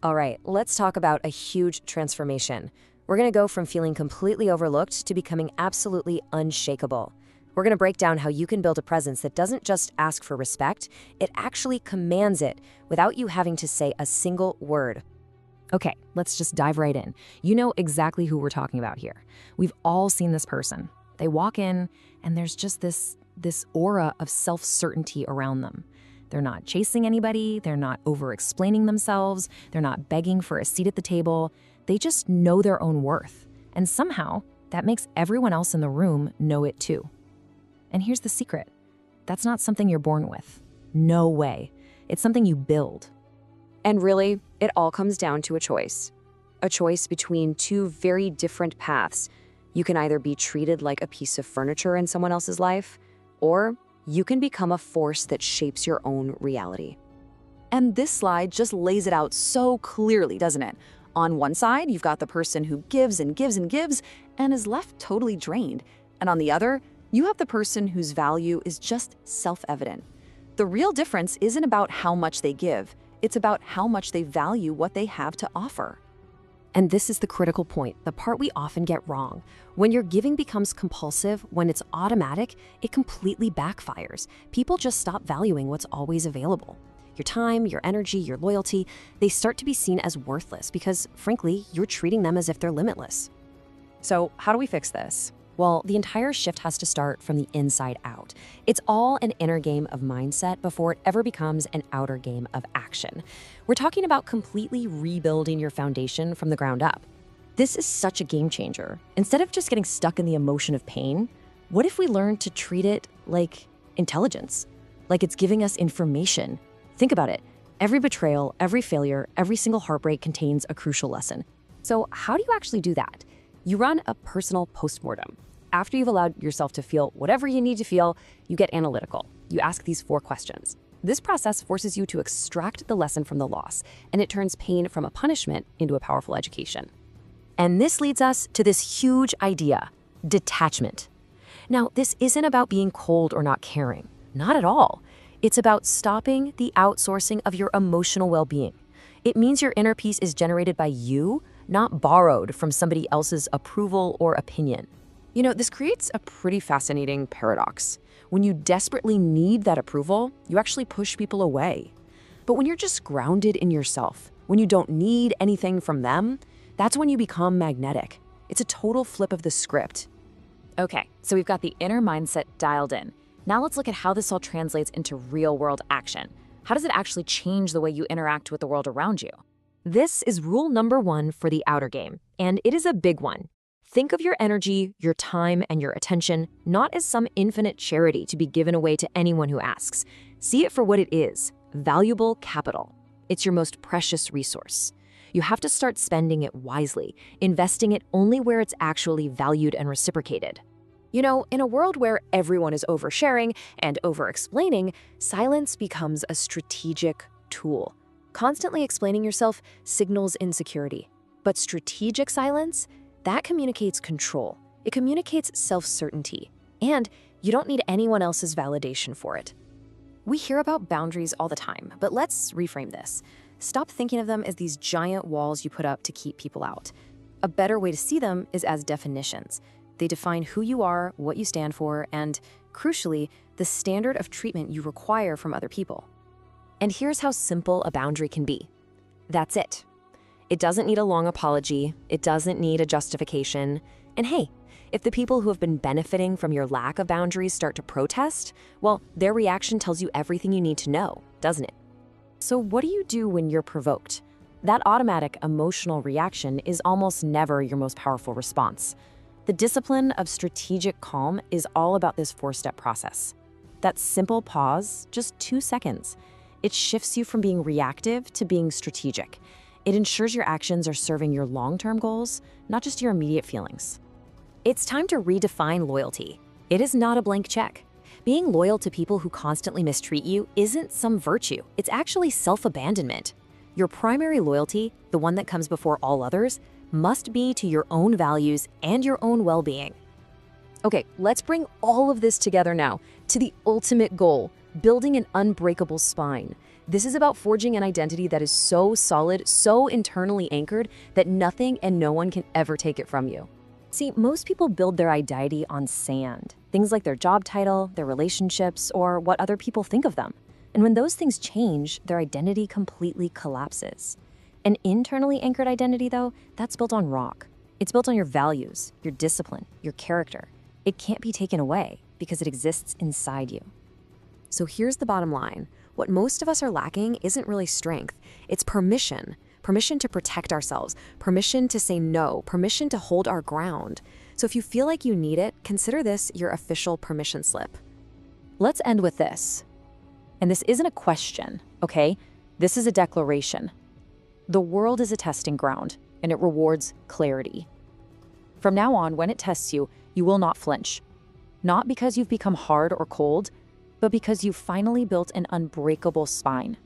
All right, let's talk about a huge transformation. We're going to go from feeling completely overlooked to becoming absolutely unshakable. We're going to break down how you can build a presence that doesn't just ask for respect, it actually commands it without you having to say a single word. Okay, let's just dive right in. You know exactly who we're talking about here. We've all seen this person. They walk in and there's just this aura of self-certainty around them. They're not chasing anybody, they're not over-explaining themselves, they're not begging for a seat at the table. They just know their own worth. And somehow, that makes everyone else in the room know it too. And here's the secret. That's not something you're born with. No way. It's something you build. And really, it all comes down to a choice. A choice between two very different paths. You can either be treated like a piece of furniture in someone else's life, or you can become a force that shapes your own reality. And this slide just lays it out so clearly, doesn't it? On one side, you've got the person who gives and gives and gives and is left totally drained. And on the other, you have the person whose value is just self-evident. The real difference isn't about how much they give, it's about how much they value what they have to offer. And this is the critical point, the part we often get wrong. When your giving becomes compulsive, when it's automatic, it completely backfires. People just stop valuing what's always available. Your time, your energy, your loyalty, they start to be seen as worthless because, frankly, you're treating them as if they're limitless. So how do we fix this? Well, the entire shift has to start from the inside out. It's all an inner game of mindset before it ever becomes an outer game of action. We're talking about completely rebuilding your foundation from the ground up. This is such a game changer. Instead of just getting stuck in the emotion of pain, what if we learn to treat it like intelligence? Like it's giving us information. Think about it. Every betrayal, every failure, every single heartbreak contains a crucial lesson. So how do you actually do that? You run a personal postmortem. After you've allowed yourself to feel whatever you need to feel, you get analytical. You ask these 4 questions. This process forces you to extract the lesson from the loss, and it turns pain from a punishment into a powerful education. And this leads us to this huge idea, detachment. Now, this isn't about being cold or not caring. Not at all. It's about stopping the outsourcing of your emotional well-being. It means your inner peace is generated by you, not borrowed from somebody else's approval or opinion. You know, this creates a pretty fascinating paradox. When you desperately need that approval, you actually push people away. But when you're just grounded in yourself, when you don't need anything from them, that's when you become magnetic. It's a total flip of the script. Okay, so we've got the inner mindset dialed in. Now let's look at how this all translates into real-world action. How does it actually change the way you interact with the world around you? This is rule number 1 for the outer game, and it is a big one. Think of your energy, your time, and your attention not as some infinite charity to be given away to anyone who asks. See it for what it is, valuable capital. It's your most precious resource. You have to start spending it wisely, investing it only where it's actually valued and reciprocated. You know, in a world where everyone is oversharing and over-explaining, silence becomes a strategic tool. Constantly explaining yourself signals insecurity. But strategic silence, that communicates control. It communicates self-certainty. And you don't need anyone else's validation for it. We hear about boundaries all the time, but let's reframe this. Stop thinking of them as these giant walls you put up to keep people out. A better way to see them is as definitions. They define who you are, what you stand for, and, crucially, the standard of treatment you require from other people. And here's how simple a boundary can be. That's it. It doesn't need a long apology. It doesn't need a justification. And hey, if the people who have been benefiting from your lack of boundaries start to protest, well, their reaction tells you everything you need to know, doesn't it? So what do you do when you're provoked? That automatic emotional reaction is almost never your most powerful response. The discipline of strategic calm is all about this 4-step process. That simple pause, just 2 seconds. It shifts you from being reactive to being strategic. It ensures your actions are serving your long-term goals, not just your immediate feelings. It's time to redefine loyalty. It is not a blank check. Being loyal to people who constantly mistreat you isn't some virtue. It's actually self-abandonment. Your primary loyalty, the one that comes before all others, must be to your own values and your own well-being. Okay, let's bring all of this together now to the ultimate goal, building an unbreakable spine. This is about forging an identity that is so solid, so internally anchored, that nothing and no one can ever take it from you. See, most people build their identity on sand. Things like their job title, their relationships, or what other people think of them. And when those things change, their identity completely collapses. An internally anchored identity, though, that's built on rock. It's built on your values, your discipline, your character. It can't be taken away because it exists inside you. So here's the bottom line. What most of us are lacking isn't really strength. It's permission. Permission to protect ourselves, permission to say no, permission to hold our ground. So if you feel like you need it, consider this your official permission slip. Let's end with this. And this isn't a question, okay? This is a declaration. The world is a testing ground, and it rewards clarity. From now on, when it tests you, you will not flinch. Not because you've become hard or cold, but because you've finally built an unbreakable spine.